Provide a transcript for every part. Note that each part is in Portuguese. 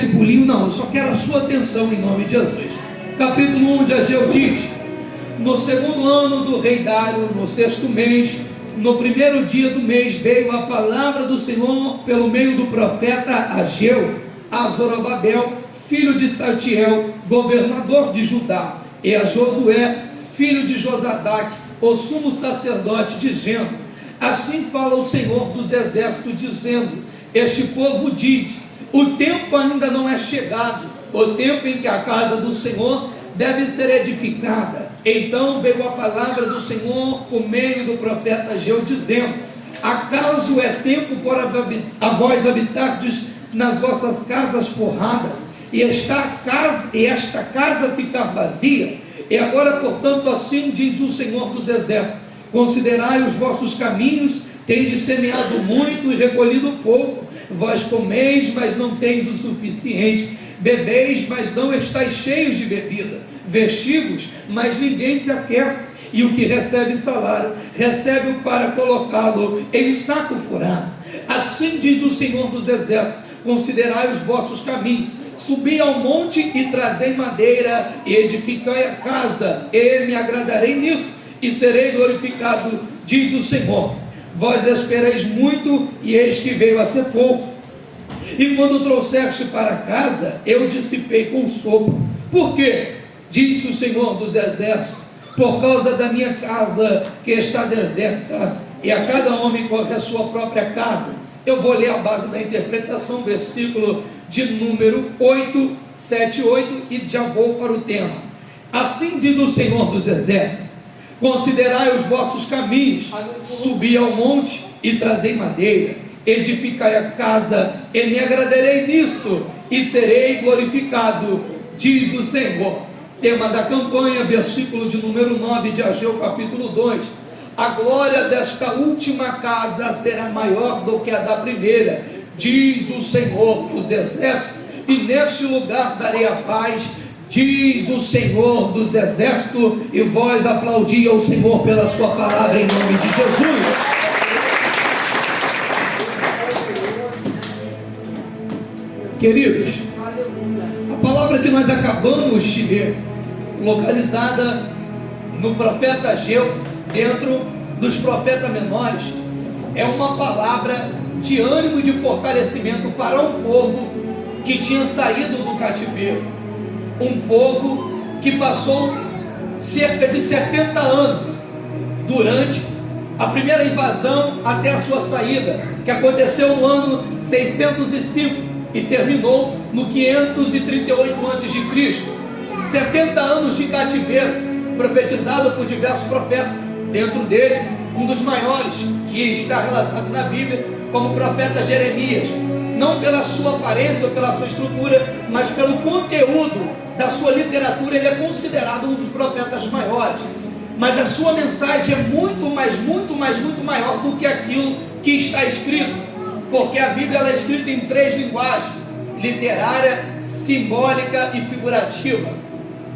7 pulinhos, não, eu só quero a sua atenção em nome de Jesus. Capítulo 1 de Ageu diz: no segundo ano do rei Dário, no sexto mês, no primeiro dia do mês, veio a palavra do Senhor pelo meio do profeta Ageu a Zorobabel, filho de Saltiel, governador de Judá, e a Josué, filho de Josadaque, o sumo sacerdote, dizendo: assim fala o Senhor dos exércitos, dizendo: este povo diz, o tempo ainda não é chegado, o tempo em que a casa do Senhor deve ser edificada. Então veio a palavra do Senhor por meio do profeta Ageu, dizendo: acaso é tempo para vós habitardes nas vossas casas forradas, e esta casa ficar vazia? E agora, portanto, assim diz o Senhor dos exércitos: considerai os vossos caminhos, tendes semeado muito e recolhido pouco. Vós comeis, mas não tendes o suficiente, bebeis, mas não estáis cheios de bebida, vestigos, mas ninguém se aquece, e o que recebe salário, recebe-o para colocá-lo em um saco furado. Assim diz o Senhor dos exércitos: considerai os vossos caminhos, subi ao monte e trazei madeira, e edificai a casa, e me agradarei nisso, e serei glorificado, diz o Senhor. Vós espereis muito, e eis que veio a ser pouco. E quando trouxeste para casa, eu dissipei com sopro. Por quê? Diz o Senhor dos exércitos: por causa da minha casa que está deserta, e a cada homem corre a sua própria casa. Eu vou ler a base da interpretação, versículo de número 8, 7, 8, e já vou para o tema. Assim diz o Senhor dos exércitos: considerai os vossos caminhos, subi ao monte e trazei madeira, edificai a casa, e me agradarei nisso, e serei glorificado, diz o Senhor. Tema da campanha, versículo de número 9 de Ageu, capítulo 2. A glória desta última casa será maior do que a da primeira, diz o Senhor dos exércitos, e neste lugar darei a paz, diz o Senhor dos exércitos. E vós aplaudi ao Senhor pela sua palavra em nome de Jesus. Queridos, a palavra que nós acabamos de ler, localizada no profeta Ageu, dentro dos profetas menores, é uma palavra de ânimo e de fortalecimento para um povo que tinha saído do cativeiro, um povo que passou cerca de 70 anos durante a primeira invasão até a sua saída, que aconteceu no ano 605 e terminou no 538 a.C. 70 anos de cativeiro, profetizado por diversos profetas, dentro deles um dos maiores, que está relatado na Bíblia como o profeta Jeremias, não pela sua aparência ou pela sua estrutura, mas pelo conteúdo da sua literatura. Ele é considerado um dos profetas maiores, mas a sua mensagem é muito maior do que aquilo que está escrito, porque a Bíblia ela é escrita em 3 linguagens: literária, simbólica e figurativa.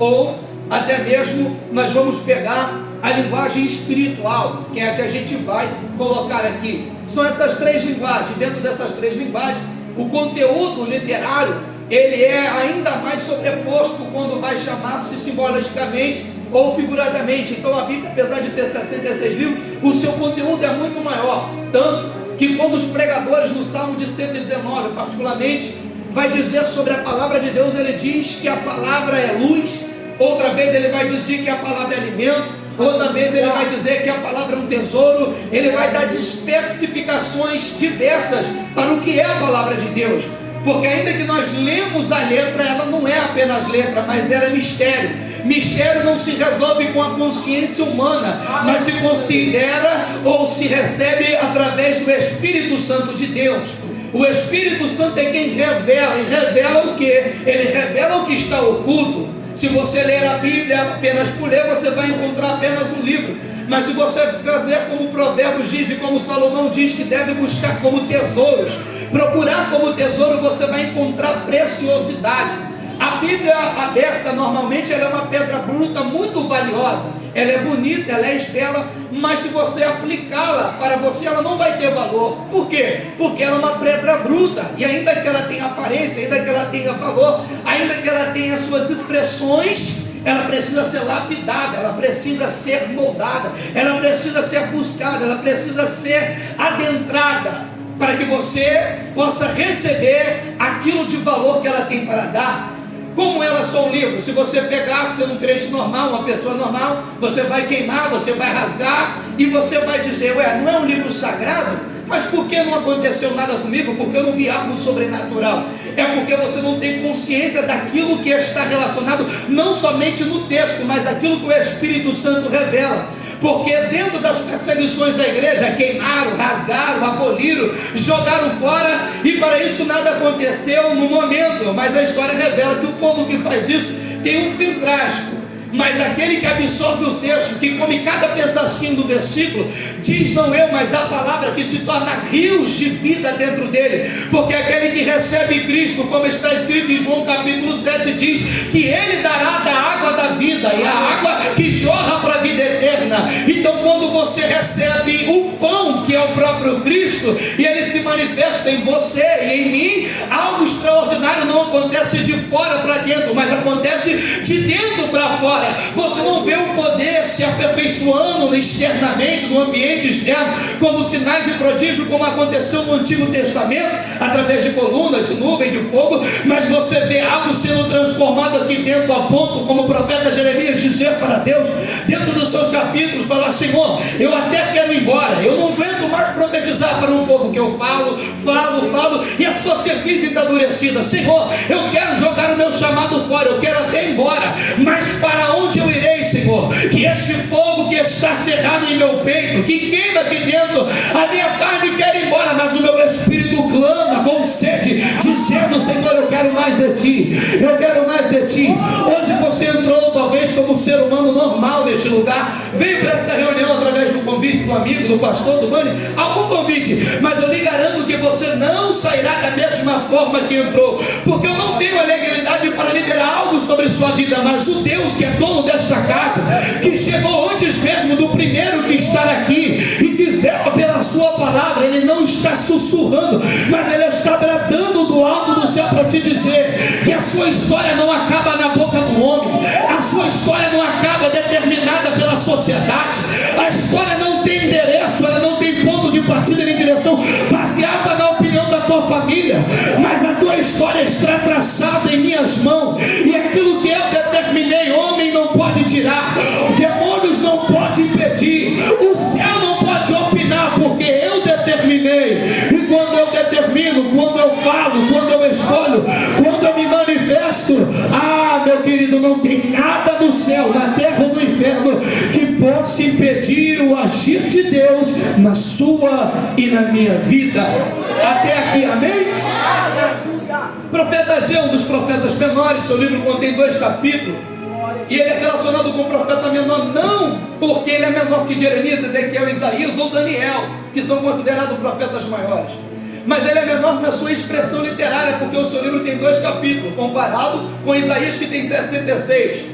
Ou até mesmo nós vamos pegar a linguagem espiritual, que é a que a gente vai colocar aqui. São essas 3 linguagens. Dentro dessas 3 linguagens, o conteúdo literário ele é ainda mais sobreposto quando vai chamar-se simbolicamente ou figuradamente. Então a Bíblia, apesar de ter 66 livros, o seu conteúdo é muito maior, tanto que quando os pregadores no Salmo de 119 particularmente vai dizer sobre a palavra de Deus, ele diz que a palavra é luz, outra vez ele vai dizer que a palavra é alimento, outra vez ele vai dizer que a palavra é um tesouro. Ele vai dar especificações diversas para o que é a palavra de Deus, porque ainda que nós lemos a letra, ela não é apenas letra, mas ela é mistério. Mistério não se resolve com a consciência humana, mas se considera ou se recebe através do Espírito Santo de Deus. O Espírito Santo é quem revela, e revela o que? Ele revela o que está oculto. Se você ler a Bíblia apenas por ler, você vai encontrar apenas um livro. Mas se você fazer como Provérbios diz e como Salomão diz, que deve buscar como tesouros, procurar como tesouro, você vai encontrar preciosidade. A Bíblia aberta normalmente ela é uma pedra bruta muito valiosa. Ela é bonita, ela é bela, mas se você aplicá-la para você, ela não vai ter valor. Por quê? Porque ela é uma pedra bruta. E ainda que ela tenha aparência, ainda que ela tenha valor, ainda que ela tenha suas expressões, ela precisa ser lapidada, ela precisa ser moldada, ela precisa ser buscada, ela precisa ser adentrada, para que você possa receber aquilo de valor que ela tem para dar. Como elas são livros, se você pegar, sendo um crente normal, uma pessoa normal, você vai queimar, você vai rasgar, e você vai dizer, ué, não é um livro sagrado? Mas por que não aconteceu nada comigo? Porque eu não vi algo sobrenatural. É porque você não tem consciência daquilo que está relacionado, não somente no texto, mas aquilo que o Espírito Santo revela. Porque dentro das perseguições da igreja, queimaram, rasgaram, aboliram, jogaram fora, e para isso nada aconteceu no momento. Mas a história revela que o povo que faz isso tem um fim trágico. Mas aquele que absorve o texto, que come cada pedacinho do versículo, diz não eu, mas a palavra, que se torna rios de vida dentro dele. Porque aquele que recebe Cristo, como está escrito em João capítulo 7, diz que ele dará da água da vida, e a água que jorra para a vida eterna. Então quando você recebe o pão, que é o próprio Cristo, e ele se manifesta em você e em mim, algo extraordinário não acontece de fora para dentro, mas acontece de dentro para fora. Você não vê o poder se aperfeiçoando externamente, no ambiente externo, como sinais e prodígios, como aconteceu no Antigo Testamento, através de coluna, de nuvem, de fogo, mas você vê algo sendo transformado aqui dentro, a ponto, como o profeta Jeremias dizer para Deus, dentro dos seus capítulos, falar, Senhor, eu até quero ir embora, eu não aguento mais profetizar para um povo que eu falo, e a sua cerviz está endurecida. Senhor, eu quero jogar o meu chamado fora, eu quero até ir embora, mas para onde eu irei, Senhor? Que este fogo que está cerrado em meu peito, que queima aqui dentro, a minha carne quer ir embora, mas o meu espírito clama com sede, dizendo, Senhor, eu quero mais de ti, eu quero mais de ti. Hoje você entrou talvez como ser humano normal neste lugar, veio para esta reunião através do convite do amigo, do pastor, do mãe, algum convite, mas eu lhe garanto que você não sairá da mesma forma que entrou, porque eu não tenho a legalidade para liberar algo sobre sua vida, mas o Deus que é dono desta casa, que chegou antes mesmo do primeiro que está aqui, e que vela pela sua palavra, ele não está sussurrando, mas ele está bradando do alto do céu para te dizer que a sua história não acaba na boca do homem, a sua história não acaba determinada pela sociedade, a história não tem endereço, ela não tem ponto de partida nem direção baseada na opinião da tua família, mas a tua história está traçada em minhas mãos, e aquilo que eu determinei, homem não pode tirar, demônios não pode impedir, o céu não pode opinar, porque eu determinei. E quando eu determino, quando eu falo, quando eu escolho, quando eu me manifesto, meu querido, não tem nada no céu, na terra ou no inferno que possa impedir o agir de Deus na sua e na minha vida. Até aqui, amém? Profeta Ageu, um dos profetas menores, seu livro contém 2 capítulos, e ele é relacionado com o profeta menor, não porque ele é menor que Jeremias, Ezequiel, Isaías ou Daniel, que são considerados profetas maiores, mas ele é menor na sua expressão literária, porque o seu livro tem 2 capítulos, comparado com Isaías, que tem 66.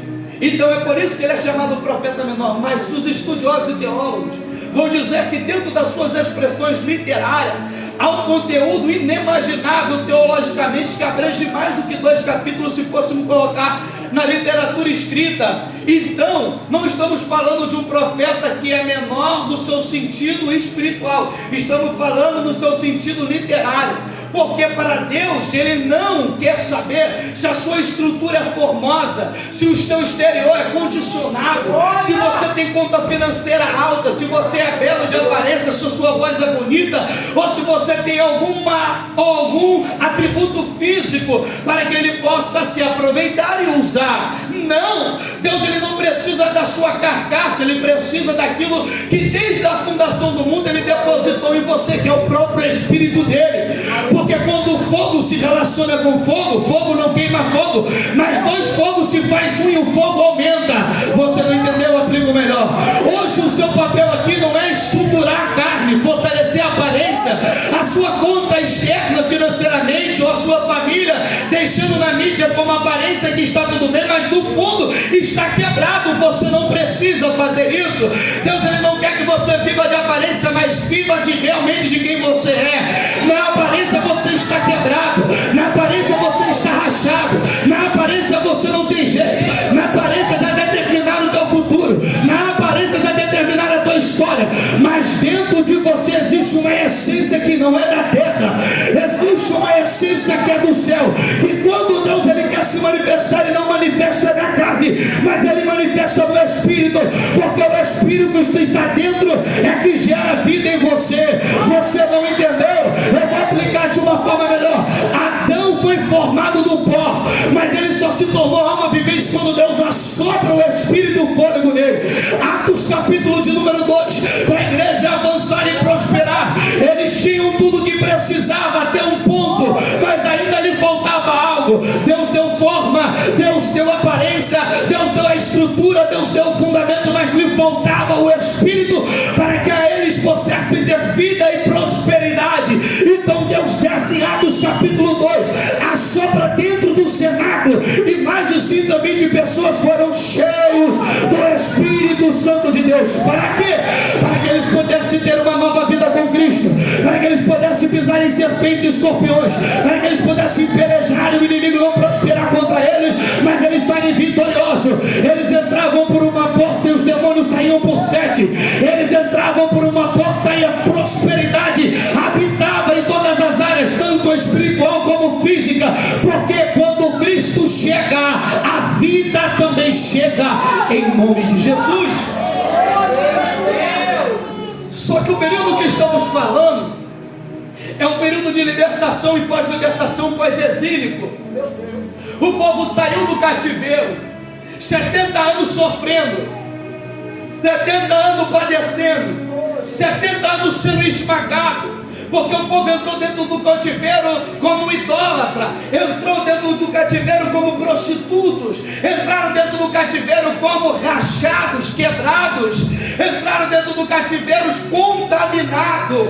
Então é por isso que ele é chamado profeta menor. Mas os estudiosos e teólogos vão dizer que dentro das suas expressões literárias há um conteúdo inimaginável teologicamente, que abrange mais do que 2 capítulos se fôssemos colocar na literatura escrita. Então não estamos falando de um profeta que é menor no seu sentido espiritual, estamos falando no seu sentido literário, porque para Deus ele não quer saber se a sua estrutura é formosa, se o seu exterior é condicionado, se você tem conta financeira alta, se você é belo de aparência, se a sua voz é bonita, ou se você tem algum atributo físico para que ele possa se aproveitar e usar. Não, Deus ele não precisa da sua carcaça, ele precisa daquilo que desde a fundação do mundo ele depositou em você, que é o próprio Espírito dele. Porque quando o fogo se relaciona com fogo, fogo não queima fogo, mas 2 fogos se faz um e o fogo aumenta. Você não entendeu? Aplico melhor. Hoje o seu papel aqui não é estruturar a carne, fortalecer a aparência, a sua conta externa financeiramente, ou a sua família, deixando na mídia como aparência que está tudo bem, mas no fundo está quebrado. Você não precisa fazer isso. Deus, ele não quer que você viva de aparência, mas viva realmente de quem você é. Na aparência você está quebrado, na aparência você está rachado, na aparência você não tem jeito, na aparência já determinaram o teu futuro, na aparência já determinaram a tua história, mas dentro de você existe uma essência que não é da terra, existe uma essência que é do céu, que quando Deus ele quer se manifestar, ele não manifesta na carne, mas ele manifesta no Espírito, porque o Espírito que está dentro é que gera vida em você. Você não entendeu? Eu vou aplicar de uma forma melhor. Adão foi formado do pó, mas ele só se tornou alma vivente quando Deus assopra o Espírito e o fôlego nele. Atos capítulo de número 2, para a igreja avançar e prosperar, eles tinham tudo que precisava até um ponto, mas ainda lhe faltava algo. Deus deu forma, Deus deu aparência, Deus deu a estrutura, Deus deu o fundamento, mas lhe faltava o Espírito para que a eles pudessem ter vida e prosperidade. Então Deus desce em Atos capítulo 2, assopra dentro do cenáculo, e mais de 120 pessoas foram cheios do Espírito Santo de Deus. Para quê? Para que eles pudessem ter uma nova vida com Cristo, para que eles pudessem pisar em serpentes e escorpiões, para que eles pudessem pelejar e o inimigo não prosperar contra eles, mas eles saem vitoriosos. Eles entravam por uma porta e os demônios saíam por 7. Eles entravam por uma porta e a prosperidade habitava em todas as áreas, tanto espiritual como física, porque quando Cristo chega, a vida também chega em nome de Jesus. Só que o período que estamos falando é um período de libertação e pós-libertação, pós-exílico. O povo saiu do cativeiro, 70 anos sofrendo, 70 anos padecendo, 70 anos sendo esmagado, porque o povo entrou dentro do cativeiro como idólatra, entrou dentro do cativeiro como prostitutos, entraram dentro do cativeiro como rachados, quebrados, entraram dentro do cativeiro contaminados.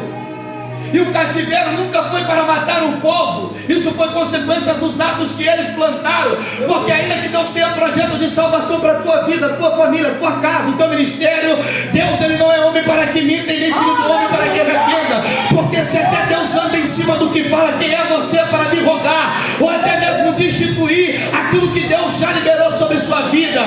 E o cativeiro nunca foi para matar o povo, isso foi consequência dos atos que eles plantaram, porque ainda que Deus tenha projeto de salvação para a tua vida, a tua família, a tua casa, o teu ministério, Deus ele não é homem para que minta e nem filho do homem para que arrependa, porque se até Deus anda em cima do que fala, quem é você para me rogar, ou até mesmo destituir aquilo que Deus já liberou sobre sua vida.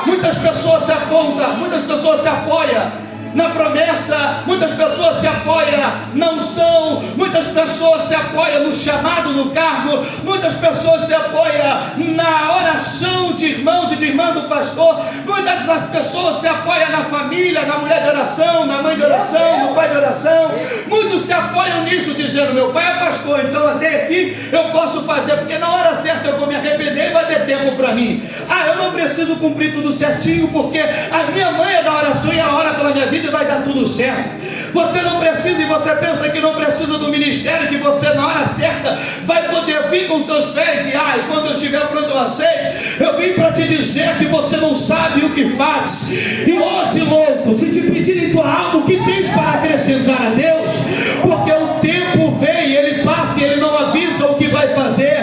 Muitas pessoas se apontam, muitas pessoas se apoiam na promessa, muitas pessoas se apoiam na unção, muitas pessoas se apoiam no chamado, no cargo, muitas pessoas se apoiam na oração de irmãos e de irmã do pastor, muitas dessas pessoas se apoiam na família, na mulher de oração, na mãe de oração, no pai de oração. Muitos se apoiam nisso, dizendo: meu pai é pastor, então até aqui eu posso fazer, porque na hora certa eu vou me arrepender e vai ter tempo para mim. Eu não preciso cumprir tudo certinho, porque a minha mãe é da oração e a hora pela minha vida e vai dar tudo certo. Você não precisa, e você pensa que não precisa do ministério, que você na hora certa vai poder vir com seus pés e quando eu estiver pronto eu aceito. Eu vim para te dizer que você não sabe o que faz. E hoje, louco, se te pedirem tua alma, o que tens para acrescentar a Deus? Porque o tempo vem, ele passa e ele não avisa o que vai fazer.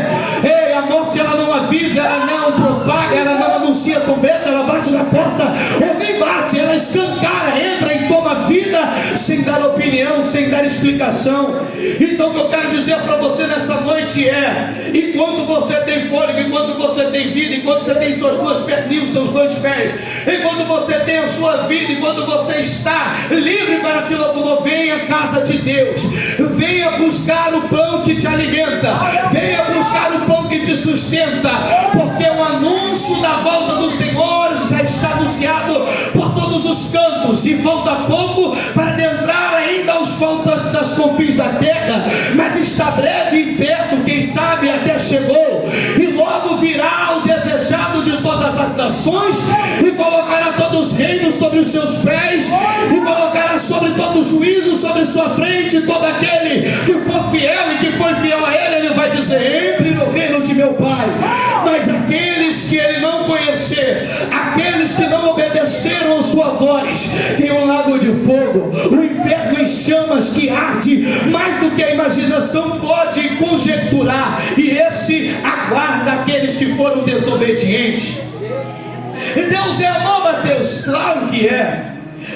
Ei, a morte ela não avisa, ela não propaga, ela não anuncia trombeta, ela bate na porta, ou nem bate, ela escancara, entra e toma vida, sem dar opinião, sem dar explicação. Então o que eu quero dizer para você nessa noite é: enquanto você tem fôlego, enquanto você tem vida, enquanto você tem suas duas perninhas, seus dois pés, enquanto você tem a sua vida, enquanto você está livre para se locomover, venha à casa de Deus, venha buscar o pão que te alimenta, venha buscar o pão que te sustenta, porque o anúncio da volta do Senhor já está anunciado por todos os cantos, e falta pouco para adentrar ainda aos faltas das confins da terra, mas está breve e perto, quem sabe até chegou, e logo virá o desejado de todas as nações, e colocará todos os reinos sobre os seus pés, e colocará sobre todo o juízo sobre sua frente. Todo aquele que for fiel e que foi fiel a ele, ele vai dizer: entre no reino de meu Pai. Mas aqueles que ele não conhecer, aqueles que não obedeceram a sua voz, tem um lago de fogo, o inferno em chamas que arde mais do que a imaginação coração pode conjecturar, e esse aguarda aqueles que foram desobedientes. E Deus é amor, Mateus? Claro que é.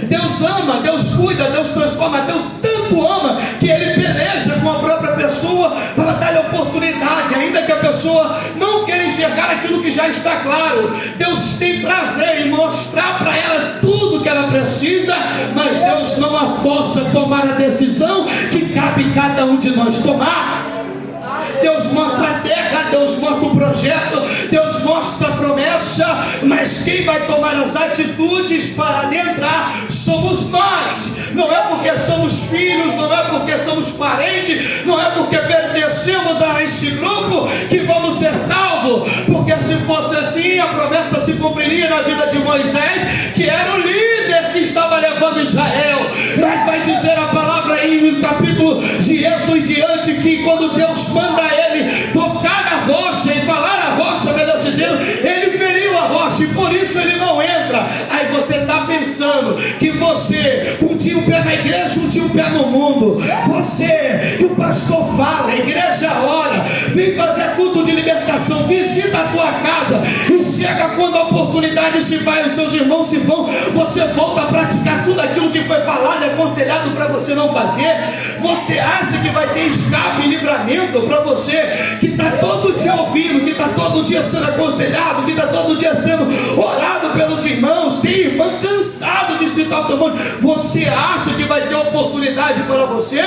Deus ama, Deus cuida, Deus transforma. Deus tanto ama que Ele peleja com a própria pessoa para dar-lhe oportunidade, ainda que a pessoa não queira enxergar aquilo que já está claro. Deus tem prazer em mostrar para ela tudo que ela precisa, mas Deus não a força a tomar a decisão que cabe cada um de nós tomar. Deus mostra a terra, Deus mostra o projeto, Deus mostra a promessa, mas quem vai tomar as atitudes para adentrar somos nós. Não é porque somos filhos, não é porque somos parentes, não é porque pertencemos a este grupo que vamos ser salvos, porque se fosse assim a promessa se cumpriria na vida de Moisés, que era o líder que estava levando Israel. Mas vai dizer a palavra aí no capítulo de Êxodo em diante, que quando Deus manda ele tocar na rocha e falar a rocha, melhor dizendo, ele feriu a rocha e por isso ele não entra. Aí você está pensando que você, um dia um pé na igreja, um dia um pé no mundo. Você, que o pastor fala, a igreja ora, vem fazer culto de libertação, visita a tua casa e chega quando a oportunidade se vai, os seus irmãos se vão, você volta a praticar tudo aquilo que foi falado e aconselhado para você não fazer. Você acha que vai ter escape e livramento para você que está todo dia ouvindo, que está todo dia sendo aconselhado, que está todo dia sendo orado pelos irmãos, tem irmão cansado de citar o teu nome. Você acha que vai ter oportunidade para você?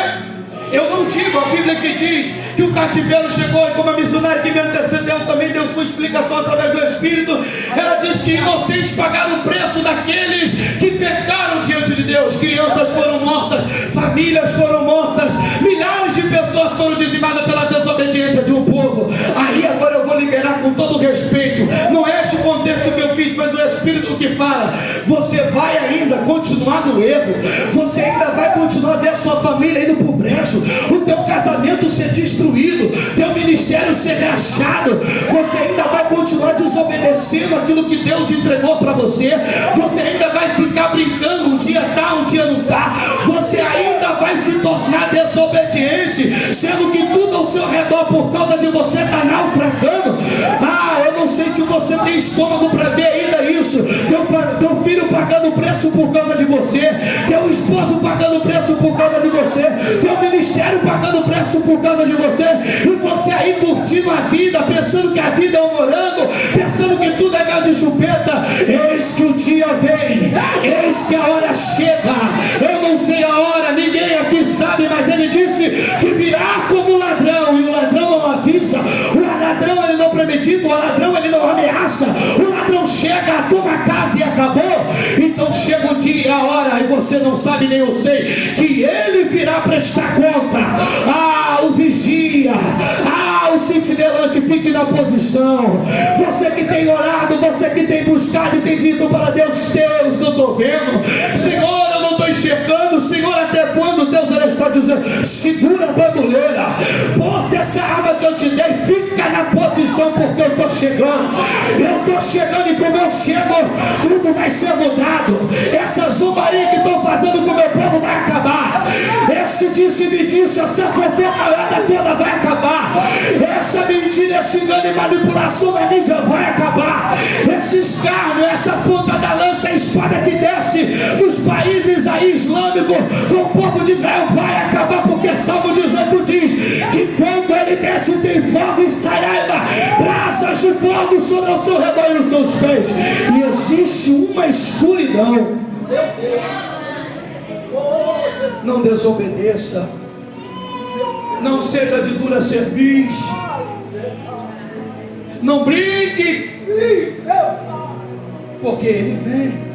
Eu não digo, a Bíblia que diz que o cativeiro chegou, e como a missionária que me antecedeu também deu sua explicação através do Espírito, ela diz que inocentes pagaram o preço daqueles que pecaram diante de Deus. Crianças foram mortas, famílias foram mortas, milhares de pessoas foram dizimadas pela desobediência de um povo. Aí agora eu vou liberar com todo respeito, não é este contexto que eu fiz, mas o Espírito que fala. Você vai ainda continuar no erro, você ainda vai continuar a ver a sua família indo para o brejo, o teu casamento ser destruído, teu ministério ser rachado, você ainda vai continuar desobedecendo aquilo que Deus entregou para você, você ainda vai ficar brincando, um dia tá, um dia não tá, você ainda vai se tornar desobediente, sendo que tudo ao seu redor por causa de você está naufragando. Eu não sei se você tem estômago para ver ainda isso, teu filho pagando preço por causa de você, teu esposo pagando preço por causa de você, teu ministério pagando preço por causa de você, e você aí curtindo a vida, pensando que a vida é um morango, pensando que tudo é mel de chupeta. Eis que o dia vem, eis que a hora chega. Eu não sei a hora, ninguém aqui sabe, mas ele disse que virá como ladrão, e o ladrão não avisa, o ladrão ele não premedita, o ladrão ele não ameaça, o ladrão chega, toma a casa e acabou. Então chega o dia e a hora, e você não sabe nem eu sei, que ele virá prestar conta. O vigia, o sentinelante, fique na posição. Você que tem orado, você que tem buscado e tem dito para Deus, Deus, não estou vendo, Senhor, eu não estou enxergando, Senhor, até quando? Deus ele está dizendo, segura a bandoleira, porta essa arma que eu te dei, fica na posição, porque eu estou chegando, e como eu chego, tudo vai ser mudado. Essa zombaria que estão fazendo com o meu povo vai acabar, esse disse-me-disse, essa fofoca toda vai acabar, essa mentira, esse engano e manipulação da mídia vai acabar, esse escárnio, essa ponta da lança, a espada que desce dos países aí islâmicos com o povo de Israel vai acabar, porque Salmo 18 diz que quando ele desce tem fogo e saraiva, brasas de fogo sobre o seu redor e nos seus pés, e existe uma escuridão. Não desobedeça, não seja de dura cerviz, não brinque, porque ele vem.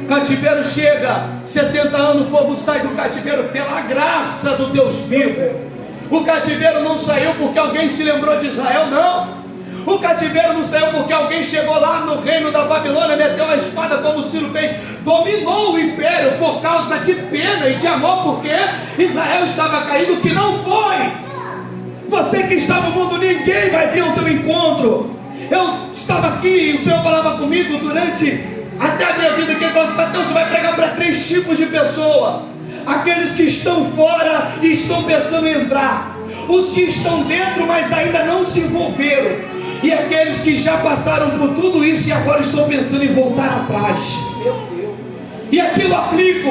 Cativeiro chega, 70 anos o povo sai do cativeiro pela graça do Deus vivo. O cativeiro não saiu porque alguém se lembrou de Israel, não. O cativeiro não saiu porque alguém chegou lá no reino da Babilônia, meteu a espada como Ciro fez, dominou o império por causa de pena e de amor, porque Israel estava caído, que não foi. Você que está no mundo, ninguém vai vir ao teu encontro. Eu estava aqui e o Senhor falava comigo durante até a minha vida, que ele falou, Mateus, você vai pregar para 3 tipos de pessoa: aqueles que estão fora e estão pensando em entrar, os que estão dentro, mas ainda não se envolveram, e aqueles que já passaram por tudo isso e agora estão pensando em voltar atrás. E aqui eu aplico: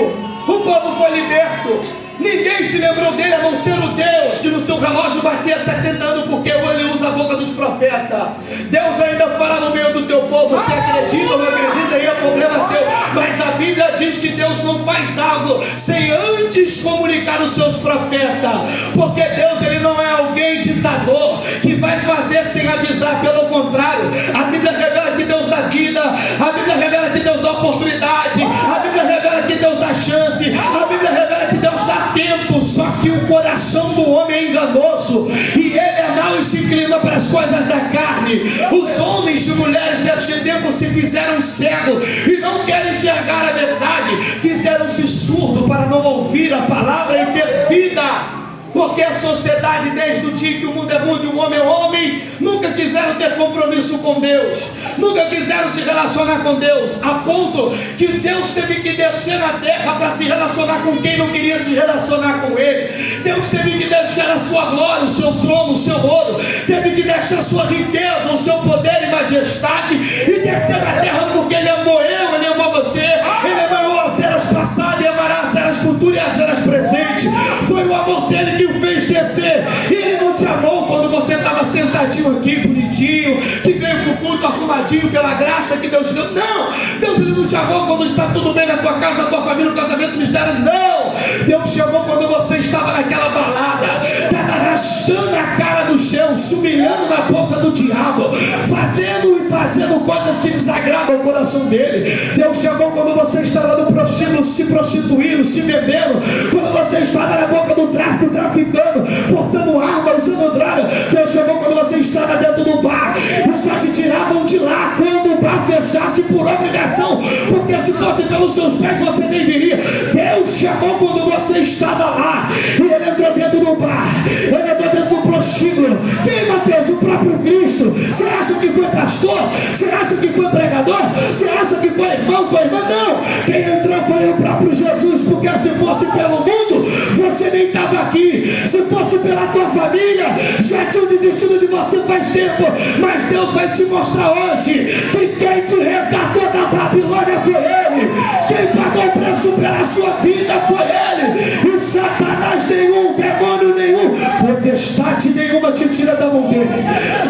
o povo foi liberto, ninguém se lembrou dele a não ser o Deus que no seu relógio batia 70 anos, porque ele usa a boca dos profetas. Deus ainda fala no meio do teu povo. Você acredita ou não acredita, aí é problema seu, mas a Bíblia diz que Deus não faz algo sem antes comunicar os seus profetas, porque Deus, ele não é alguém ditador que vai fazer sem avisar. Pelo contrário, a Bíblia revela que Deus dá vida, a Bíblia revela que Deus dá oportunidade, a Bíblia revela que Deus dá chance, a Bíblia revela que Deus dá tempo. Só que o coração do homem é enganoso, e ele é mau e se inclina para as coisas da carne. Os homens e mulheres deste tempo se fizeram cegos e não querem enxergar a verdade, fizeram-se surdos para não ouvir a palavra e ter vida. Porque a sociedade, desde o dia que o mundo é mundo e o homem é homem, nunca quiseram ter compromisso com Deus, nunca quiseram se relacionar com Deus, a ponto que Deus teve que descer na terra para se relacionar com quem não queria se relacionar com Ele. Deus teve que deixar a sua glória, o seu trono, o seu ouro, teve que deixar a sua riqueza, o seu poder e majestade, e descer na terra, porque Ele amou eu, Ele amou você, Ele amou as eras passadas e amará as eras futuras e as eras presentes. Foi o amor dele que o fez descer. E ele não te amou quando você estava sentadinho aqui, bonitinho, que veio para o culto arrumadinho pela graça que Deus deu. Não, Deus, ele não te amou quando está tudo bem na tua casa, na tua família, no casamento, no ministério. Não, Deus te amou quando você estava naquela balada, estava arrastando a cara do chão, se humilhando na boca do diabo, fazendo coisas que desagradam o coração dele. Deus te amou quando você estava no prostíbulo, se prostituindo, se vendendo, quando você estava na boca do tráfico, traficando, portando arma, usando droga. Deus chamou quando você estava dentro do bar e só te tiravam de lá quando o bar fechasse por obrigação, porque se fosse pelos seus pés você nem viria. Deus chamou quando você estava lá e ele entrou dentro do bar, ele entrou dentro do prostíbulo. Quem, Mateus? O próprio Cristo. Você acha que foi pastor? Você acha que foi pregador? Você acha que foi irmão? Foi irmã? Não, quem entrou foi o próprio Jesus, porque se fosse pelo mundo você nem estava aqui, se fosse pela tua família já tinham desistido de você faz tempo, mas Deus vai te mostrar hoje que quem te resgatou da Babilônia foi Ele, quem pagou o preço pela sua vida foi Ele, e Satanás nenhum, demônio nenhum, potestade nenhuma te tira da mão dele,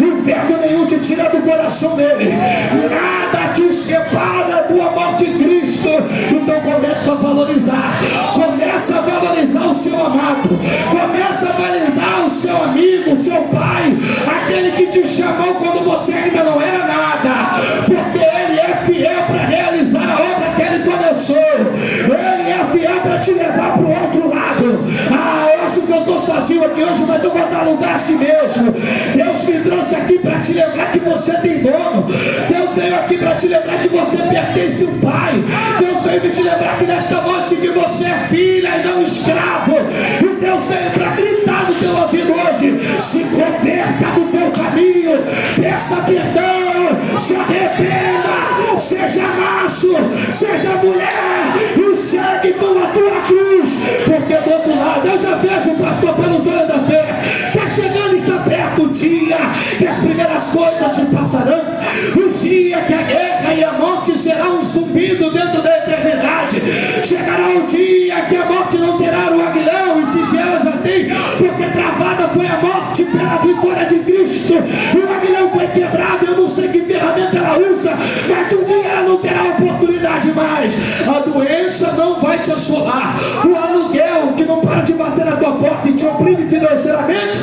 inferno nenhum te tira do coração dele, nada te separa do amor de Cristo. Então começa a valorizar o seu amado, começa a valorizar o seu amigo, o seu pai, aquele que te chamou quando você ainda não era nada, porque ele é fiel para realizar a obra que ele começou, ele é fiel para te levar para o outro lado. Eu acho que eu estou sozinho aqui hoje, mas eu vou dar lugar a si mesmo. Deus me trouxe aqui para te lembrar que você tem dono, Deus veio aqui para te lembrar que você pertence ao Pai, Deus veio me te lembrar que nesta noite que você é filha e não escravo, e Deus veio para gritar no teu ouvido hoje: se converta do teu caminho, peça perdão, se arrependa, seja macho, seja mulher, e segue com a tua cruz, porque do outro lado eu já vejo o pastor pelos olhos da fé, está chegando, está perto o dia que as primeiras coisas se passarão, o dia que a guerra e a morte será um zumbido dentro da eternidade. Chegará o dia que a morte não terá o aguilhão, e se ela já tem, porque travada foi a morte pela vitória de Cristo, e o aguilhão foi quebrado. Eu não sei que ferramenta ela usa, mas um dia ela não terá oportunidade mais. A doença não vai te assolar, o aluguel que não para de bater na tua porta e te oprime financeiramente,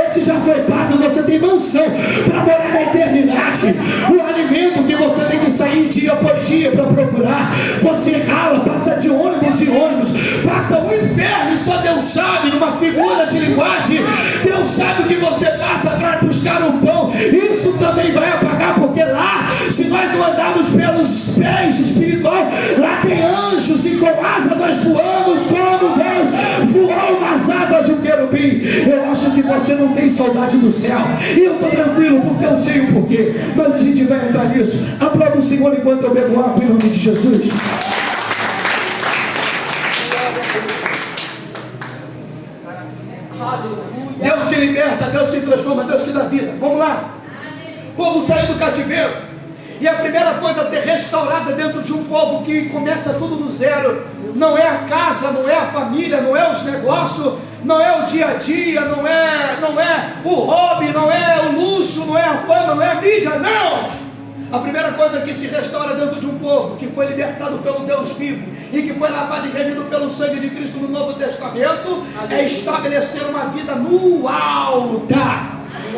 esse já foi pago. Você tem mansão para morar na eternidade. O alimento que você tem que sair dia após dia para procurar, você rala, passa de ônibus em ônibus, passa o inferno, e só Deus sabe, numa figura de linguagem, Deus sabe o que você passa para buscar o pão. Isso também vai apagar, porque lá, se nós não andarmos pelos pés espiritual, lá tem anjos, e com asa nós voamos como Deus voou nas asas de um querubim. Eu acho que você não tem saudade do céu, e eu estou tranquilo porque eu sei o porquê, mas a gente vai entrar nisso. Aplauda o Senhor enquanto eu bebo água em nome de Jesus. Deus, que Ele que transforma, Deus que dá vida. Vamos lá. O povo saiu do cativeiro, e a primeira coisa a ser restaurada dentro de um povo que começa tudo do zero, não é a casa, não é a família, não é os negócios, não é o dia a dia, não é o hobby, não é o luxo, não é a fama, não é a mídia, não! A primeira coisa que se restaura dentro de um povo que foi libertado pelo Deus vivo e que foi lavado e remido pelo sangue de Cristo no Novo Testamento é estabelecer uma vida no altar.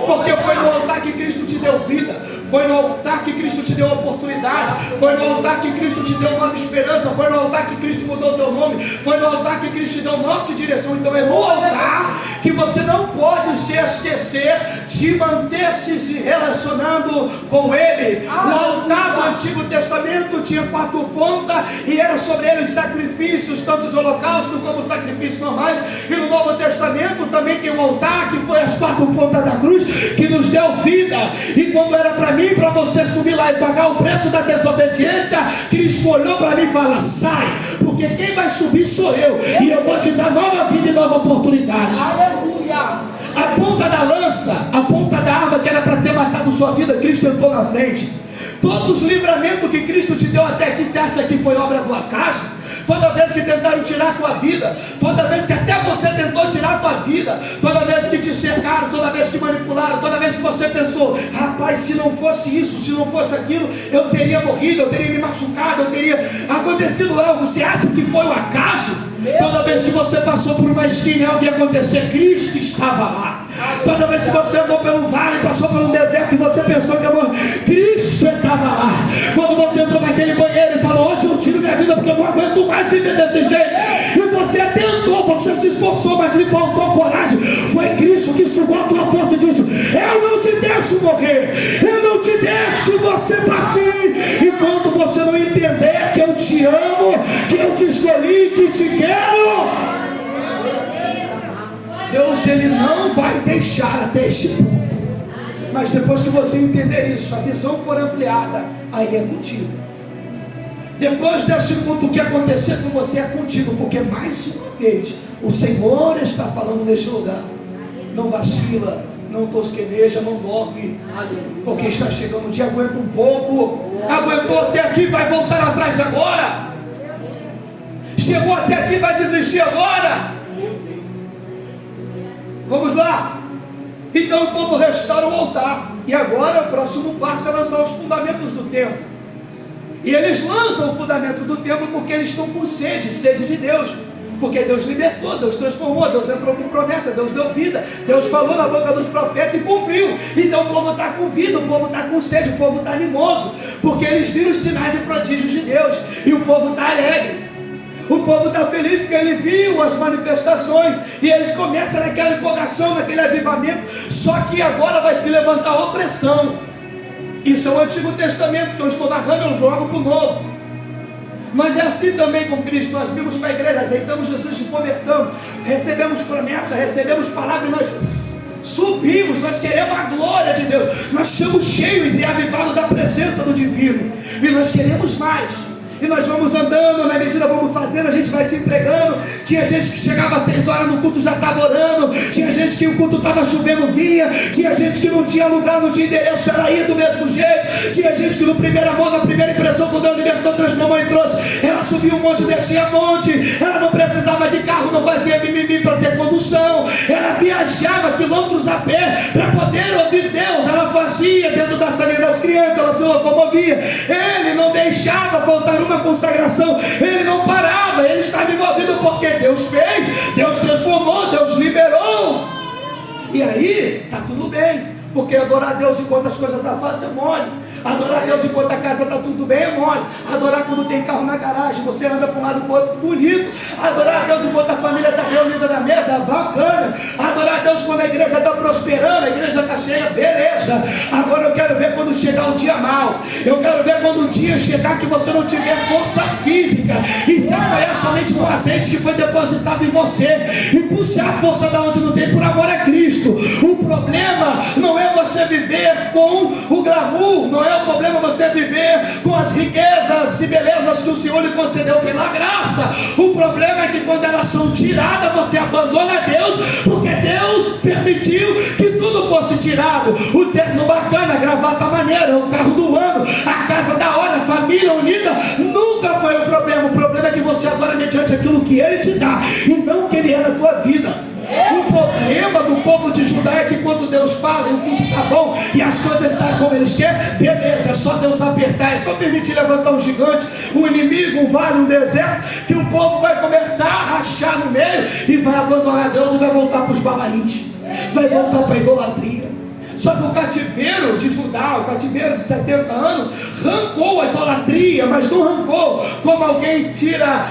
Porque foi no altar que Cristo te deu vida, foi no altar que Cristo te deu oportunidade, foi no altar que Cristo te deu nova esperança, foi no altar que Cristo mudou o teu nome, foi no altar que Cristo te deu norte e direção. Então é no altar que você não pode se esquecer de manter-se se relacionando com Ele. O altar do Antigo Testamento tinha 4 pontas e era sobre ele os sacrifícios, tanto de holocausto como sacrifícios normais. E no Novo Testamento também tem um altar que foi as 4 pontas da cruz, que nos deu vida. E quando era para mim, para você subir lá e pagar o preço da desobediência, Cristo olhou para mim e falou: sai, porque quem vai subir sou eu, e eu vou te dar nova vida e nova oportunidade. Aleluia. A ponta da lança, a ponta da arma que era para ter matado sua vida, Cristo entrou na frente. Todos os livramentos que Cristo te deu até aqui, você acha que foi obra do acaso? Toda vez que tentaram tirar a tua vida, toda vez que até você tentou tirar a tua vida, toda vez que te cercaram, toda vez que manipularam, toda vez que você pensou: rapaz, se não fosse isso, se não fosse aquilo, eu teria morrido, eu teria me machucado, eu teria acontecido algo. Você acha que foi o acaso? Toda vez que você passou por uma esquina e algo ia acontecer, Cristo estava lá. Toda vez que você andou pelo vale, passou por um deserto e você pensou que eu morri, Cristo estava lá. Quando você entrou naquele banheiro e falou: hoje eu tiro minha vida porque eu não aguento mais viver desse jeito, e você tentou, você se esforçou, mas lhe faltou coragem, foi Cristo que sugou a tua força e disse: eu não te deixo morrer, eu não te deixo você partir, enquanto você não entender que eu te amo, que eu te escolhi, que te quero. Deus, Ele não vai deixar até este ponto. Mas depois que você entender isso, a visão for ampliada, aí é contigo. Depois deste culto, o que acontecer com você é contigo, porque mais uma vez o Senhor está falando neste lugar. Não vacila, não tosqueneja, não dorme, porque está chegando o dia. Aguenta um pouco, aguentou até aqui, vai voltar atrás agora. Chegou até aqui, vai desistir agora. Vamos lá. Então o povo restaura o altar, e agora o próximo passo é lançar os fundamentos do templo. E eles lançam o fundamento do templo porque eles estão com sede de Deus. Porque Deus libertou, Deus transformou, Deus entrou com promessa, Deus deu vida, Deus falou na boca dos profetas e cumpriu. Então o povo está com vida, o povo está com sede, o povo está animoso, porque eles viram os sinais e prodígios de Deus, e o povo está alegre. O povo está feliz porque ele viu as manifestações, e eles começam naquela empolgação, naquele avivamento. Só que agora vai se levantar a opressão. Isso é o Antigo Testamento que eu estou narrando, eu jogo para o Novo. Mas é assim também com Cristo. Nós vimos para a igreja, aceitamos Jesus, nos convertamos, recebemos promessa, recebemos palavra, e nós subimos, nós queremos a glória de Deus, nós estamos cheios e avivados da presença do divino, e nós queremos mais. E nós vamos andando, na medida vamos fazendo, a gente vai se entregando. Tinha gente que chegava às 6 horas no culto, já estava orando. Tinha gente que o culto estava chovendo, vinha. Tinha gente que não tinha lugar, não tinha endereço, era ir do mesmo jeito. Tinha gente que no primeiro amor, na primeira impressão, quando Deus libertou, transformou e trouxe, ela subia um monte, descia monte. Ela não precisava de carro, não fazia mimimi para ter condução. Ela viajava quilômetros a pé para poder ouvir Deus. Ela fazia dentro da salinha das crianças, ela se locomovia. Ele não deixava faltar uma consagração, ele não parava, ele estava envolvido porque Deus fez, Deus transformou, Deus liberou. E aí está tudo bem, porque adorar a Deus enquanto as coisas estão fáceis é mole. Adorar a Deus enquanto a casa está tudo bem é mole. Adorar quando tem carro na garagem, você anda para um lado e para o outro, bonito. Adorar a Deus enquanto a família está reunida na mesa, bacana. Adorar a Deus quando a igreja está prosperando, a igreja está cheia, beleza. Agora eu quero ver quando chegar o dia mau. Eu quero ver quando o dia chegar que você não tiver força física e se apoiar somente no azeite que foi depositado em você e puxar a força da onde não tem, por amor a Cristo. O problema não é você viver com o glamour, não é o problema você viver com as riquezas e belezas que o Senhor lhe concedeu pela graça. O problema é que quando elas são tiradas, você abandona Deus, porque Deus permitiu que tudo fosse tirado. O terno bacana, a gravata maneira, o carro do ano, a casa da hora, a família unida, nunca foi o problema. O problema é que você adora mediante aquilo que Ele te dá e não o que Ele é na tua vida. O problema do povo de Judá é que quando Deus fala e o culto está bom e as coisas estão como Eles querem, beleza, é só Deus apertar, é só permitir levantar um gigante, um inimigo, um vale, um deserto, que o povo vai começar a rachar no meio e vai abandonar Deus e vai voltar para os balaíns, vai voltar para a idolatria. Só que o cativeiro de Judá, o cativeiro de 70 anos, arrancou a idolatria, mas não arrancou como alguém tira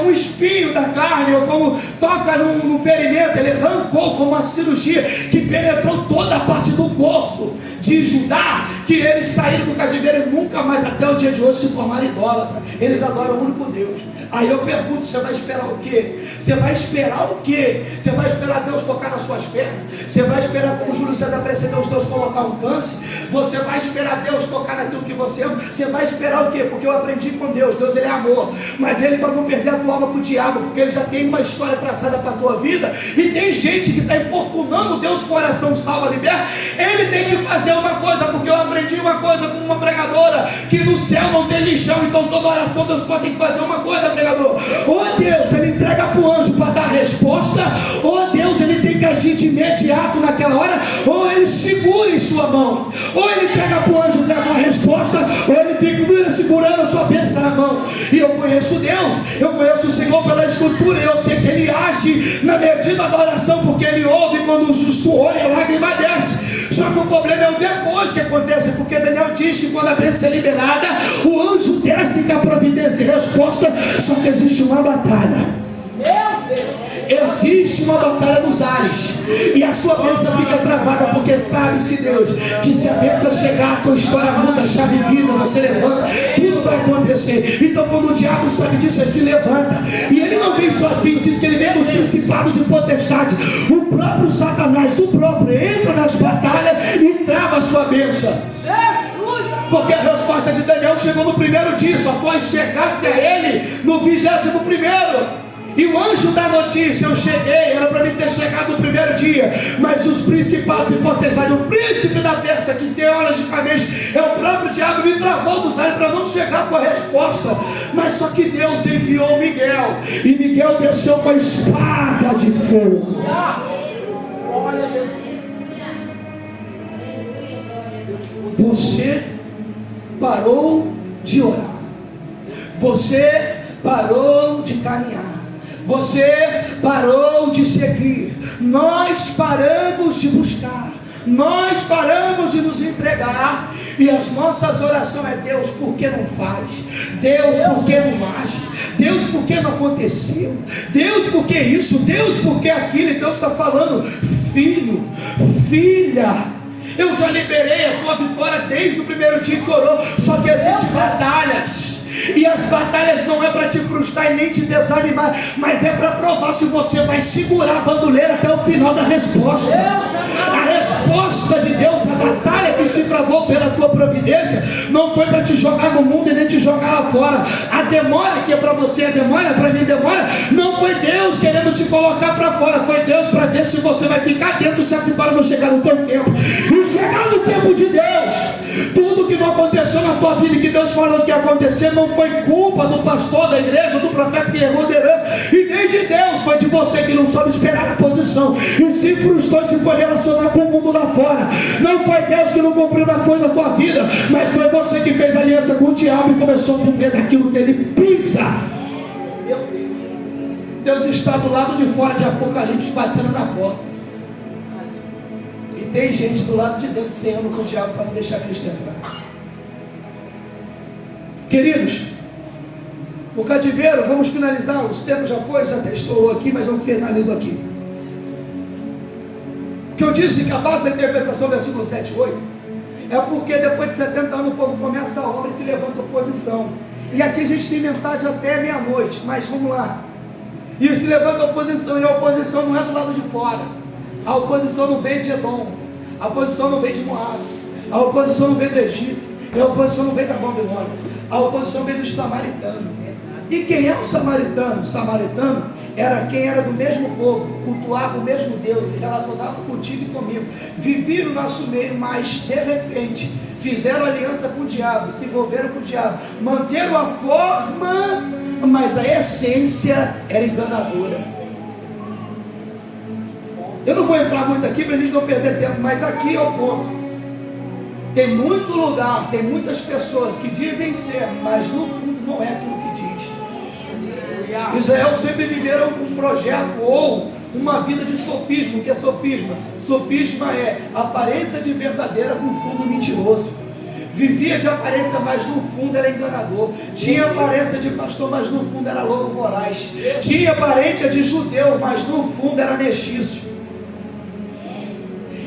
um espinho da carne, ou como toca num ferimento. Ele arrancou como uma cirurgia que penetrou toda a parte do corpo de Judá, que eles saíram do cativeiro e nunca mais até o dia de hoje se tornaram idólatras. Eles adoram o único Deus. Aí eu pergunto, você vai esperar o quê? Você vai esperar o quê? Você vai esperar Deus tocar nas suas pernas? Você vai esperar, como Júlio César precedeu, Deus colocar um câncer? Você vai esperar Deus tocar naquilo que você ama? Você vai esperar o quê? Porque eu aprendi com Deus, Deus ele é amor, mas Ele para não perder a tua alma para o diabo, porque Ele já tem uma história traçada para a tua vida, e tem gente que está importunando Deus com oração salva, liberta. Ele tem que fazer uma coisa, porque eu aprendi uma coisa com uma pregadora, que no céu não tem lixão, então toda oração Deus pode ter que fazer uma coisa, pregador. Ou Deus ele entrega para o anjo para dar a resposta, ou Deus ele tem que agir de imediato naquela hora, ou Ele segura em sua mão, ou Ele entrega para o anjo, leva a resposta, ou Ele fica segurando a sua bênção na mão. E eu conheço Deus, eu conheço o Senhor pela Escritura, e eu sei que Ele age na medida da oração, porque Ele ouve quando o justo ora e a lágrima desce. Só que o problema é o depois que acontece, porque Daniel diz que quando a bênção é liberada, o anjo desce com a providência e resposta. Só que existe uma batalha. Meu Deus! Existe uma batalha nos ares, e a sua bênção fica travada, porque sabe-se Deus que se a bênção chegar, a tua história muda, a chave vira, você levanta, tudo vai acontecer. Então quando o diabo sabe disso, ele se levanta, e ele não vem sozinho, diz que ele vem com os principados e potestades. O próprio Satanás, o próprio, entra nas batalhas e trava a sua bênção. Porque a resposta de Daniel chegou no primeiro dia, só foi chegar-se a ele no 21º. E o anjo da notícia, eu cheguei, era para mim ter chegado no primeiro dia, mas os principados e potestades, o príncipe da Pérsia, que teologicamente é o próprio diabo, me travou dos ares para não chegar com a resposta. Mas só que Deus enviou Miguel, e Miguel desceu com a espada de fogo. Olha Jesus. Você parou de orar, você parou de caminhar, você parou de seguir, nós paramos de buscar, nós paramos de nos entregar, e as nossas orações é: Deus, por que não faz? Deus, por que não age? Deus, por que não aconteceu? Deus, por que isso? Deus, por que aquilo? E Deus está falando: filho, filha, eu já liberei a tua vitória desde o primeiro dia que orou. Só que existem batalhas, e as batalhas não é para te frustrar e nem te desanimar, mas é para provar se você vai segurar a bandoleira até o final da resposta. A resposta de Deus, a batalha que se travou pela tua providência, não foi para te jogar no mundo e nem te jogar lá fora. A demora que é para você, a demora, para mim demora, não foi Deus querendo te colocar para fora, foi Deus para ver se você vai ficar dentro, se a vitória não chegar no teu tempo. E chegar no tempo de Deus, tudo que não aconteceu na tua vida e que Deus falou que ia acontecer, não foi culpa do pastor da igreja, do profeta que errou de herança, e nem de Deus, foi de você que não soube esperar a posição e se frustrou e se foi relacionar com o mundo lá fora. Não foi Deus que não cumpriu na folha da tua vida, mas foi você que fez aliança com o diabo e começou a comer daquilo que ele pisa. Deus está do lado de fora de Apocalipse, batendo na porta, e tem gente do lado de dentro ceando com o diabo para não deixar Cristo entrar. Queridos, o cativeiro, vamos finalizar, os tempos já foi, já até estourou aqui, mas eu finalizo aqui. Porque eu disse que a base da interpretação do versículo 7 e 8 É porque depois de 70 anos o povo começa a obra e se levanta oposição. E aqui a gente tem mensagem até meia-noite, mas vamos lá. E se levanta oposição, e a oposição não é do lado de fora. A oposição não veio de Edom, a oposição não veio de Moab, a oposição não veio do Egito, a oposição não veio da Babilônia, a oposição veio dos samaritanos. E quem é o samaritano? O samaritano era quem era do mesmo povo, cultuava o mesmo Deus, se relacionava contigo e comigo, vivia no nosso meio, mas de repente fizeram aliança com o diabo, se envolveram com o diabo, manteram a forma, mas a essência era enganadora. Eu não vou entrar muito aqui para a gente não perder tempo, mas aqui é o ponto. Tem muito lugar, tem muitas pessoas que dizem ser, mas no fundo não é aquilo que diz. Israel sempre viveram um projeto ou uma vida de sofismo. O que é sofisma? Sofisma é aparência de verdadeira com fundo mentiroso. Vivia de aparência, mas no fundo era enganador. Tinha aparência de pastor, mas no fundo era lobo voraz. Tinha aparência de judeu, mas no fundo era mestiço.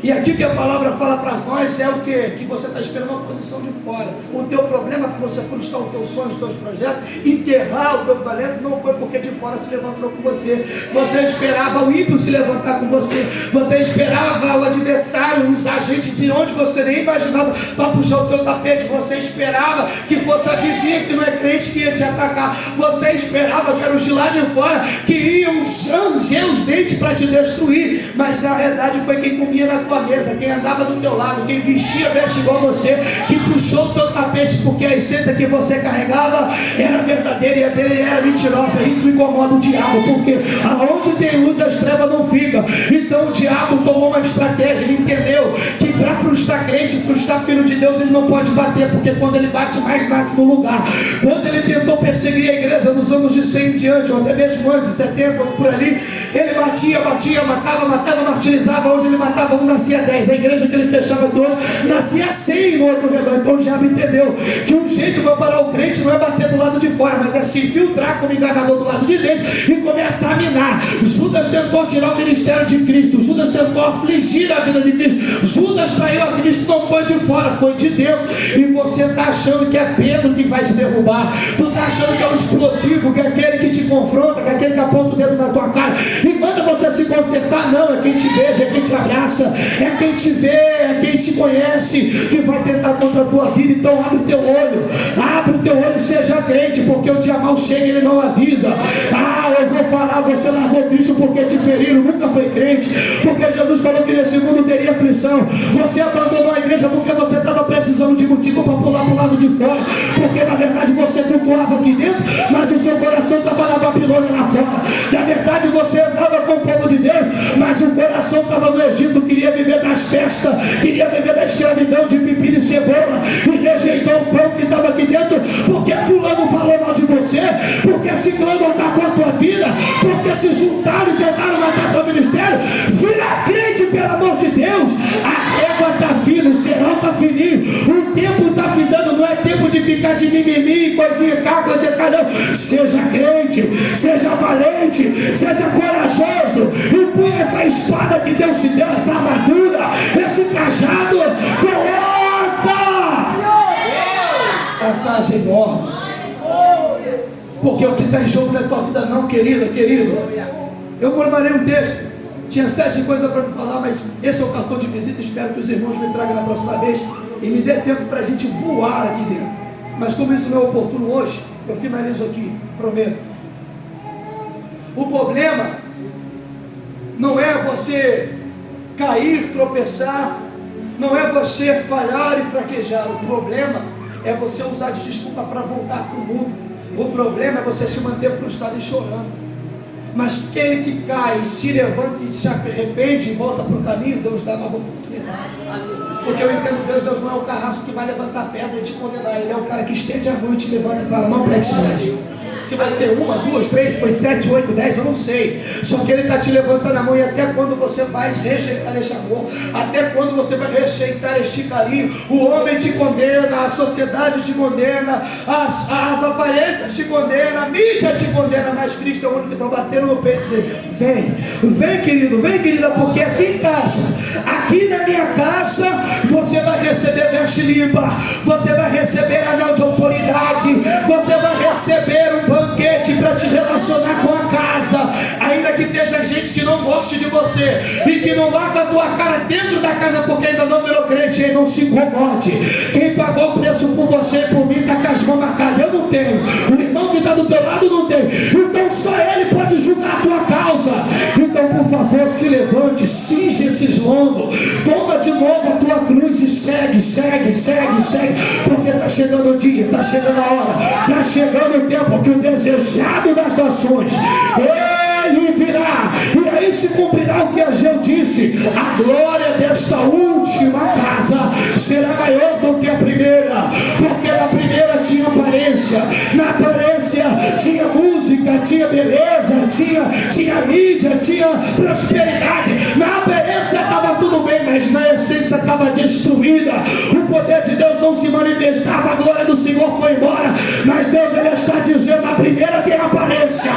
E aqui que a palavra fala para nós é o quê? Que você está esperando uma posição de fora. O teu problema para você frustrar o teu sonho, os teus projetos, enterrar o teu talento, não foi porque de fora se levantou com você. Você esperava o ímpio se levantar com você. Você esperava o adversário usar gente de onde você nem imaginava para puxar o teu tapete. Você esperava que fosse a vizinha que não é crente que ia te atacar. Você esperava que eram os de lá de fora que iam ranger os dentes para te destruir. Mas na verdade foi quem comia na tua mesa, quem andava do teu lado, quem vestia veste igual você, que puxou o teu tapete, porque a essência que você carregava era verdadeira e a dele era mentirosa. Isso incomoda o diabo, porque aonde tem luz as trevas não ficam. Então o diabo tomou uma estratégia, ele entendeu que para frustrar crente, frustrar filho de Deus, ele não pode bater, porque quando ele bate mais nasce no lugar. Quando ele tentou perseguir a igreja nos anos de 100 em diante, ou até mesmo antes, 70, por ali, ele batia, matava, martirizava. Onde ele matava um, nascia 10. A igreja que ele fechava de hoje, nascia 100 no outro redor. Então o diabo entendeu que o jeito para parar o crente não é bater do lado de fora, mas é se infiltrar como enganador do lado de dentro e começar a minar. Judas tentou tirar o ministério de Cristo, Judas tentou afligir a vida de Cristo, Judas traiu a Cristo, não foi de fora, foi de dentro. E você está achando que é Pedro que vai te derrubar, tu está achando que é o explosivo, que é aquele que te confronta, que é aquele que aponta o dedo na tua cara e manda você se consertar. Não, é quem te beija, é quem te abraça, é quem te vê, é quem te conhece, que vai tentar contra a tua vida. Então abre o teu olho e seja crente, porque o dia mal chega e ele não avisa. Eu vou falar, você largou Cristo porque te feriram, nunca foi crente, porque Jesus falou que nesse mundo teria aflição. Você abandonou a igreja porque você estava precisando de motivo para pular para o lado de fora, porque na verdade você cultuava aqui dentro, mas o seu coração estava na Babilônia lá fora. Na verdade você andava com o povo de Deus, mas o coração estava no Egito, queria viver nas festas, queria viver na escravidão de pepino e cebola, e rejeitou o pão que estava aqui dentro, porque fulano falou mal de você, porque ciclano atacou a tua vida, porque se juntaram e tentaram matar teu ministério. Vira crente, pelo amor de Deus. A régua está fina, o serão está fininho, o tempo está findando, não é tempo de ficar de mimimi, coisinha cá, não. Seja crente, seja valente, seja corajoso, e põe essa espada que Deus te deu, essa armadura, esse cajado, coloca a casa em ordem, porque o que está em jogo não é tua vida não, querido. Eu preparei um texto, tinha 7 coisas para me falar, mas esse é o cartão de visita. Espero que os irmãos me tragam na próxima vez e me dê tempo para a gente voar aqui dentro. Mas como isso não é oportuno hoje, eu finalizo aqui, prometo. O problema não é você cair, tropeçar, não é você falhar e fraquejar. O problema é você usar de desculpa para voltar para o mundo. O problema é você se manter frustrado e chorando. Mas aquele que cai, se levanta e se arrepende e volta para o caminho, Deus dá nova oportunidade. Porque eu entendo Deus não é o carrasco que vai levantar pedra e te condenar. Ele é o cara que estende a mão e te levanta e fala, não pegue mais. Se vai ser 1, 2, 3, depois 7, 8, 10, eu não sei. Só que Ele está te levantando a mão. E até quando você vai rejeitar este amor, até quando você vai rejeitar este carinho, o homem te condena, a sociedade te condena, as aparências te condenam, a mídia te condena, mas Cristo é o único que está batendo no peito e dizendo: vem querido, vem querida, porque aqui em casa, aqui na minha casa, você vai receber veste limpa, você vai receber anel de autoridade, você vai receber um banquete para te relacionar com a casa, ainda que esteja gente que não goste de você e que não vá com a tua cara dentro da casa porque ainda não virou crente. E não se incomode, quem pagou o preço por você e por mim está com as mãos marcadas. Eu não tenho, o irmão que está do teu lado não tem, então só ele pode julgar a tua causa. Então por favor, se levante, cinge esses lombos, toma de novo a tua cruz e segue, segue, segue, segue, porque está chegando o dia, está chegando a hora, está chegando o tempo que o desejado das nações, Ele virá, e aí se cumprirá o que Ageu disse: a glória desta última casa será maior do que a primeira, porque na primeira tinha aparência, na aparência tinha música, tinha beleza, tinha mídia, tinha prosperidade, na aparência estava tudo bem, mas na essência estava destruída, o poder de Deus não se manifestava, a glória do Senhor foi embora. Mas Deus, Ele está dizendo: a primeira tem aparência,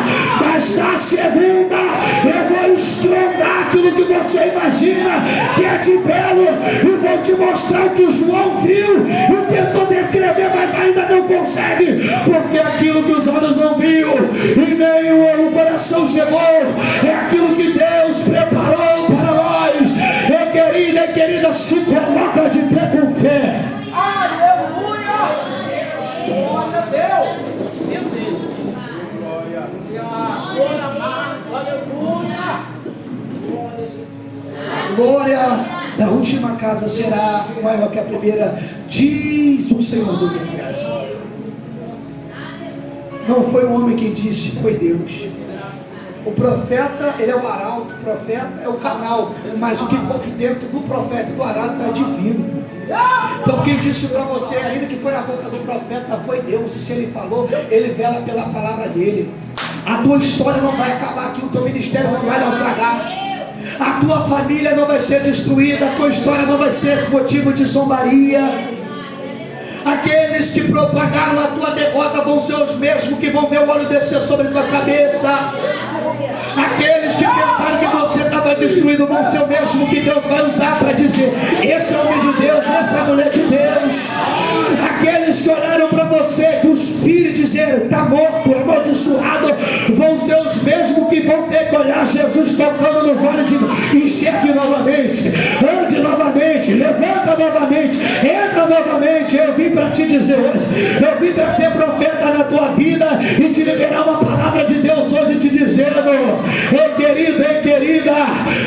mas na segunda eu vou estrondar aquilo que você imagina que é de belo, e vou te mostrar o que João viu e tentou descrever, mas ainda não consegue, porque aquilo que os olhos não viu e nem o coração chegou é aquilo que Deus preparou para nós. E querida, se coloca de pé com fé. Aleluia! Glória a Deus! Meu Deus! Aleluia! A glória da última casa será maior que a primeira, diz o Senhor dos Exércitos. Não foi o homem quem disse, foi Deus. O profeta, ele é o arauto, o profeta é o canal, mas o que corre dentro do profeta e do arauto é divino. Então quem disse para você, ainda que foi na boca do profeta, foi Deus. E se ele falou, ele vela pela palavra dele. A tua história não vai acabar aqui, o teu ministério não vai naufragar, a tua família não vai ser destruída, a tua história não vai ser motivo de zombaria. Aqueles que propagaram a tua derrota vão ser os mesmos que vão ver o óleo descer sobre a tua cabeça. Aqueles que pensaram que você estava destruído vão ser o mesmo que Deus vai usar para dizer: esse é o homem de Deus, essa é a mulher de Deus. Aqueles que olharam para você, cuspir e dizer: está morto, é amaldiçoado, vão ser os mesmos que vão ter que olhar Jesus tocando nos olhos e dizer: enxergue novamente, ande novamente, levanta novamente, entra novamente. Eu vim para te dizer hoje, eu vim para ser profeta na tua vida e te liberar uma palavra de Deus hoje, te dizendo: ei querido, ei querida,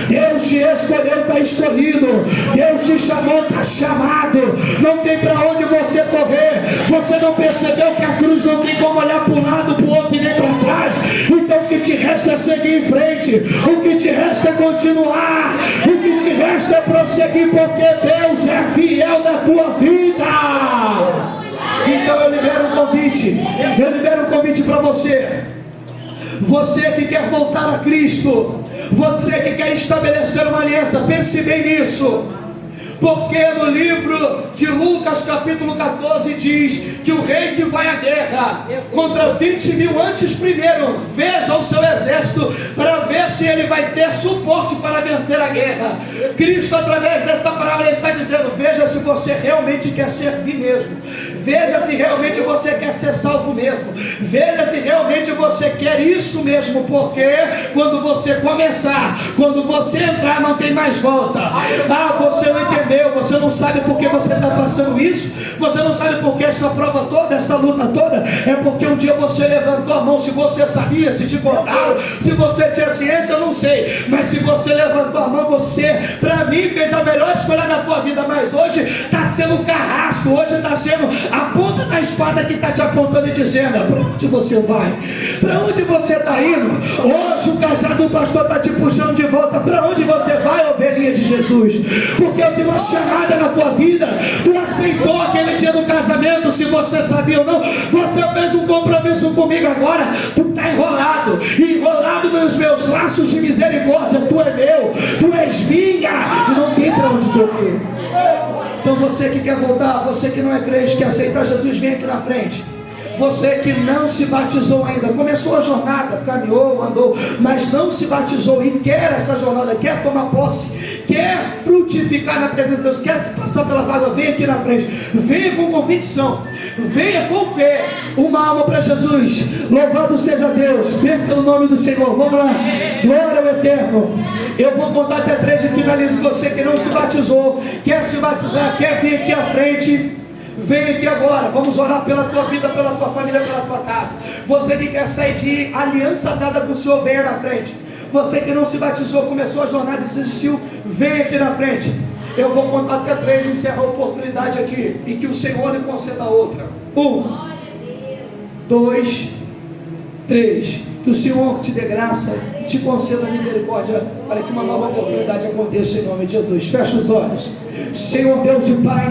Deus te escolheu, está escolhido, Deus te chamou, está chamado, não tem para onde você correr. Você não percebeu que a cruz não tem como olhar para um lado, para o outro e nem para trás? Então o que te resta é seguir em frente, o que te resta é continuar, o que te resta é prosseguir, porque Deus é fiel na tua vida. Então eu libero um convite para você. Você que quer voltar a Cristo, você que quer estabelecer uma aliança, pense bem nisso. Porque no livro de Lucas capítulo 14 diz que o rei que vai à guerra contra 20 mil antes primeiro veja o seu exército para ver se ele vai ter suporte para vencer a guerra. Cristo, através desta palavra, está dizendo: veja se você realmente quer servir mesmo, veja se realmente você quer ser salvo mesmo, veja se realmente você quer isso mesmo, porque quando você começar, quando você entrar, não tem mais volta. Você não entendeu, você não sabe por que você está passando isso, você não sabe por que esta prova toda, esta luta toda, é porque um dia você levantou a mão. Se você sabia, se te contaram, se você tinha ciência, eu não sei, mas se você levantou a mão, você, para mim, fez a melhor escolha da tua vida. Mas hoje está sendo um carrasco, hoje está sendo a ponta da espada que está te apontando e dizendo: para onde você vai? Para onde você está indo? Hoje o cajado do pastor está te puxando de volta. Para onde você vai, ovelhinha de Jesus? Porque eu tenho uma uma chamada na tua vida. Tu aceitou aquele dia do casamento, se você sabia ou não. Você fez um compromisso comigo agora. Tu está enrolado nos meus laços de misericórdia. Tu é meu, tu és minha, e não tem para onde correr. Então você que quer voltar, você que não é crente, quer aceitar Jesus, vem aqui na frente. Você que não se batizou ainda, começou a jornada, caminhou, andou, mas não se batizou e quer essa jornada, quer tomar posse, quer frutificar na presença de Deus, quer se passar pelas águas, vem aqui na frente. Venha com convicção, venha com fé. Uma alma para Jesus. Louvado seja Deus. Pensa no nome do Senhor. Vamos lá. Glória ao Eterno. Eu vou contar até 3 e finalizo. Você que não se batizou, quer se batizar, quer vir aqui à frente, vem aqui agora. Vamos orar pela tua vida, pela tua família, pela tua casa. Você que quer sair de aliança dada com o Senhor, venha na frente. Você que não se batizou, começou a jornada e desistiu, vem aqui na frente. Eu vou contar até 3 e encerrar a oportunidade aqui, e que o Senhor lhe conceda outra. 1, 2, 3. Que o Senhor te dê graça, te conceda misericórdia, para que uma nova oportunidade aconteça em nome de Jesus. Fecha os olhos. Senhor Deus e Pai,